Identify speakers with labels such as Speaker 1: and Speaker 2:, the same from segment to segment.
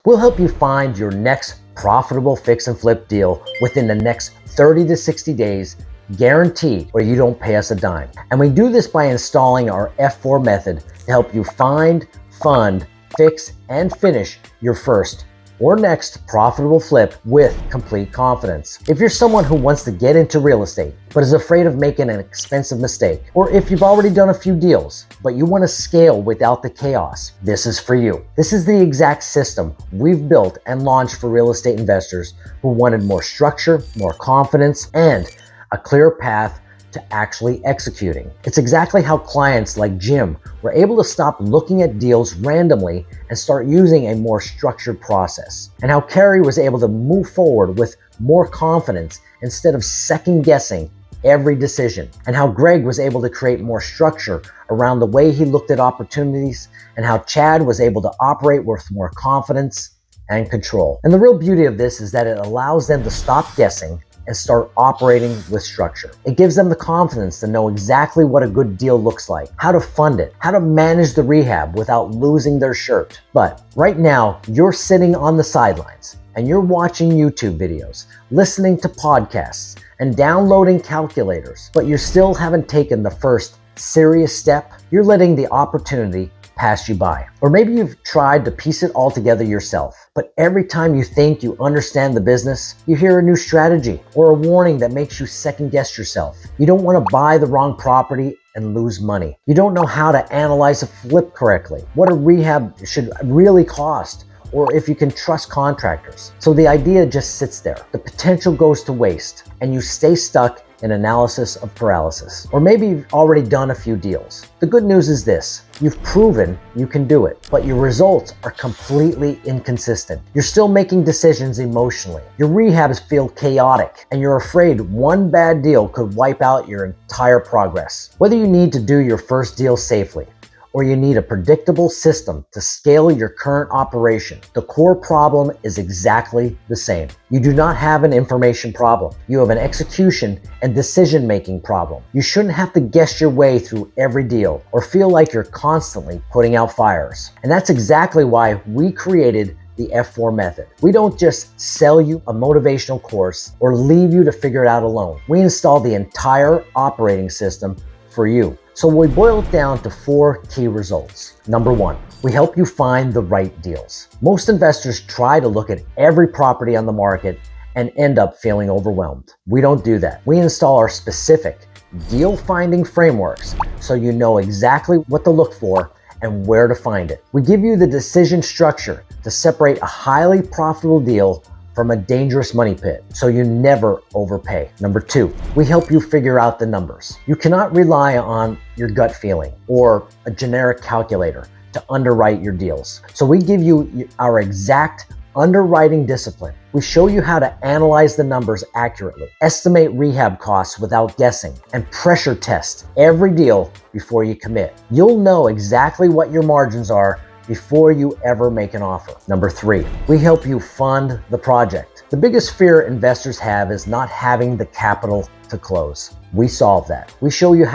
Speaker 1: We'll help you find your next profitable fix and flip deal within the next 30 to 60 days, guaranteed, or you don't pay us a dime. And we do this by installing our F4 method to help you find, fund, fix, and finish your first or next profitable flip with complete confidence. If you're someone who wants to get into real estate but is afraid of making an expensive mistake, or if you've already done a few deals but you want to scale without the chaos, this is for you. This is the exact system we've built and launched for real estate investors who wanted more structure, more confidence, and a clear path to actually executing. It's exactly how clients like Jim were able to stop looking at deals randomly and start using a more structured process. And how Carrie was able to move forward with more confidence instead of second guessing every decision. And how Greg was able to create more structure around the way he looked at opportunities, and how Chad was able to operate with more confidence and control. And the real beauty of this is that it allows them to stop guessing and start operating with structure. It gives them the confidence to know exactly what a good deal looks like, how to fund it, how to manage the rehab without losing their shirt. But right now, you're sitting on the sidelines and you're watching YouTube videos, listening to podcasts, and downloading calculators, but you still haven't taken the first serious step. You're letting the opportunity pass you by. Or maybe you've tried to piece it all together yourself, but every time you think you understand the business, you hear a new strategy or a warning that makes you second guess yourself. You don't want to buy the wrong property and lose money. You don't know how to analyze a flip correctly, what a rehab should really cost, or if you can trust contractors. So the idea just sits there. The potential goes to waste, and you stay stuck in analysis of paralysis. Or maybe you've already done a few deals. The good news is this: you've proven you can do it, but your results are completely inconsistent. You're still making decisions emotionally. Your rehabs feel chaotic, and you're afraid one bad deal could wipe out your entire progress. Whether you need to do your first deal safely, or you need a predictable system to scale your current operation, the core problem is exactly the same. You do not have an information problem. You have an execution and decision-making problem. You shouldn't have to guess your way through every deal or feel like you're constantly putting out fires. And that's exactly why we created the F4 method. We don't just sell you a motivational course or leave you to figure it out alone. We install the entire operating system for you. So we boil it down to 4 key results. Number 1, we help you find the right deals. Most investors try to look at every property on the market and end up feeling overwhelmed. We don't do that. We install our specific deal finding frameworks so you know exactly what to look for and where to find it. We give you the decision structure to separate a highly profitable deal from a dangerous money pit, so you never overpay. Number 2, we help you figure out the numbers. You cannot rely on your gut feeling or a generic calculator to underwrite your deals. So we give you our exact underwriting discipline. We show you how to analyze the numbers accurately, estimate rehab costs without guessing, and pressure test every deal before you commit. You'll know exactly what your margins are before you ever make an offer. Number 3, we help you fund the project. The biggest fear investors have is not having the capital to close. We solve that. We show you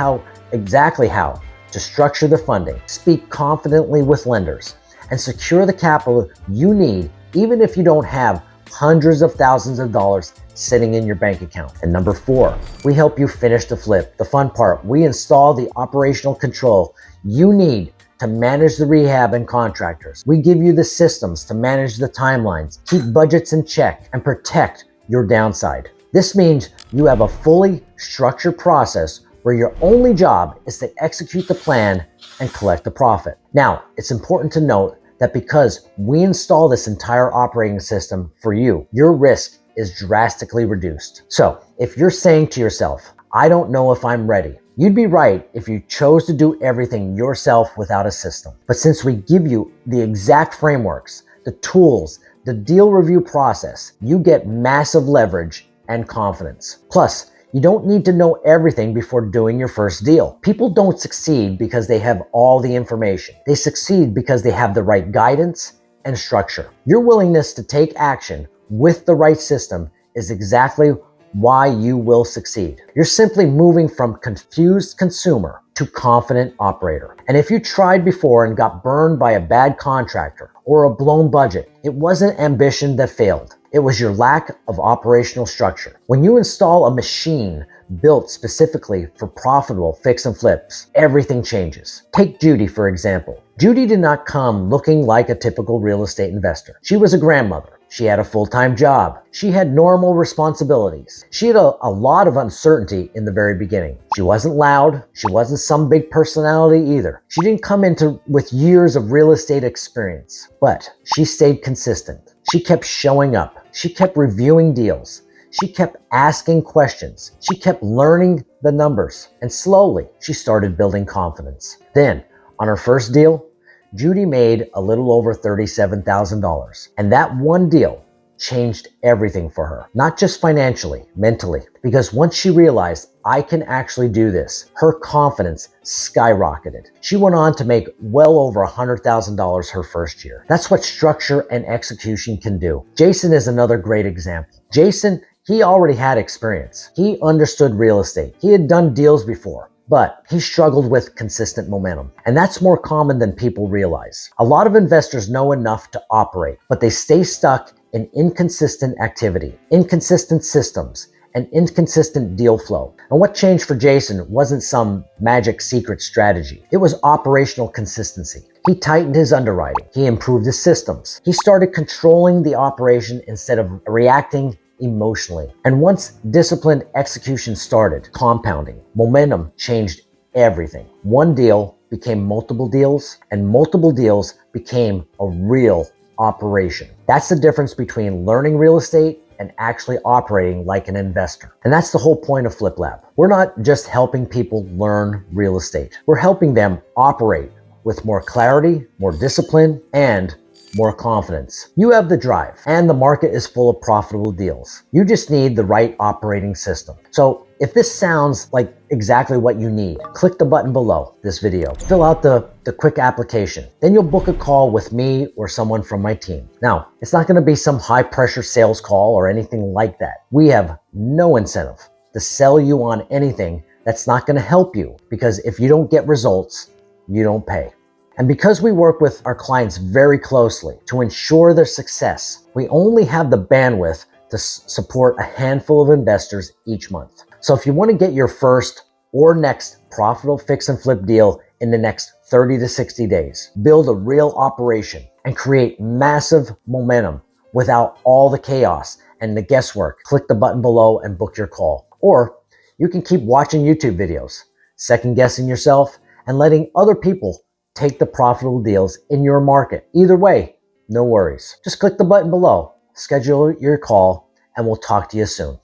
Speaker 1: exactly how to structure the funding, speak confidently with lenders, and secure the capital you need even if you don't have hundreds of thousands of dollars sitting in your bank account. And number 4, we help you finish the flip, the fun part. We install the operational control you need to manage the rehab and contractors. We give you the systems to manage the timelines, keep budgets in check, and protect your downside. This means you have a fully structured process where your only job is to execute the plan and collect the profit. Now, it's important to note that because we install this entire operating system for you, your risk is drastically reduced. So if you're saying to yourself, I don't know if I'm ready, you'd be right if you chose to do everything yourself without a system. But since we give you the exact frameworks, the tools, the deal review process, you get massive leverage and confidence. Plus, you don't need to know everything before doing your first deal. People don't succeed because they have all the information. They succeed because they have the right guidance and structure. Your willingness to take action with the right system is exactly why you will succeed. You're simply moving from confused consumer to confident operator. And if you tried before and got burned by a bad contractor or a blown budget, it wasn't ambition that failed. It was your lack of operational structure. When you install a machine built specifically for profitable fix and flips, everything changes. Take Judy, for example. Judy did not come looking like a typical real estate investor. She was a grandmother. She had a full-time job. She had normal responsibilities. She had a lot of uncertainty in the very beginning. She wasn't loud. She wasn't some big personality either. She didn't come into with years of real estate experience, but she stayed consistent. She kept showing up. She kept reviewing deals. She kept asking questions. She kept learning the numbers. And slowly, she started building confidence. Then, on her first deal, Judy made a little over $37,000. And that one deal changed everything for her. Not just financially, mentally. Because once she realized, I can actually do this, her confidence skyrocketed. She went on to make well over $100,000 her first year. That's what structure and execution can do. Jason is another great example. Jason, he already had experience. He understood real estate. He had done deals before. But he struggled with consistent momentum. And that's more common than people realize. A lot of investors know enough to operate, but they stay stuck in inconsistent activity, inconsistent systems, and inconsistent deal flow. And what changed for Jason wasn't some magic secret strategy. It was operational consistency. He tightened his underwriting. He improved his systems. He started controlling the operation instead of reacting emotionally. And once disciplined execution started compounding, momentum changed everything. One deal became multiple deals, and multiple deals became a real operation. That's the difference between learning real estate and actually operating like an investor. And that's the whole point of Flip Lab. We're not just helping people learn real estate. We're helping them operate with more clarity, more discipline, and more confidence. You have the drive, and the market is full of profitable deals. You just need the right operating system. So if this sounds like exactly what you need, click the button below this video. Fill out the quick application. Then you'll book a call with me or someone from my team. Now, it's not going to be some high pressure sales call or anything like that. We have no incentive to sell you on anything that's not going to help you, because if you don't get results, you don't pay. And because we work with our clients very closely to ensure their success, we only have the bandwidth to support a handful of investors each month. So if you want to get your first or next profitable fix and flip deal in the next 30 to 60 days, build a real operation and create massive momentum without all the chaos and the guesswork, click the button below and book your call. Or you can keep watching YouTube videos, second guessing yourself and letting other people take the profitable deals in your market. Either way, no worries. Just click the button below, schedule your call, and we'll talk to you soon.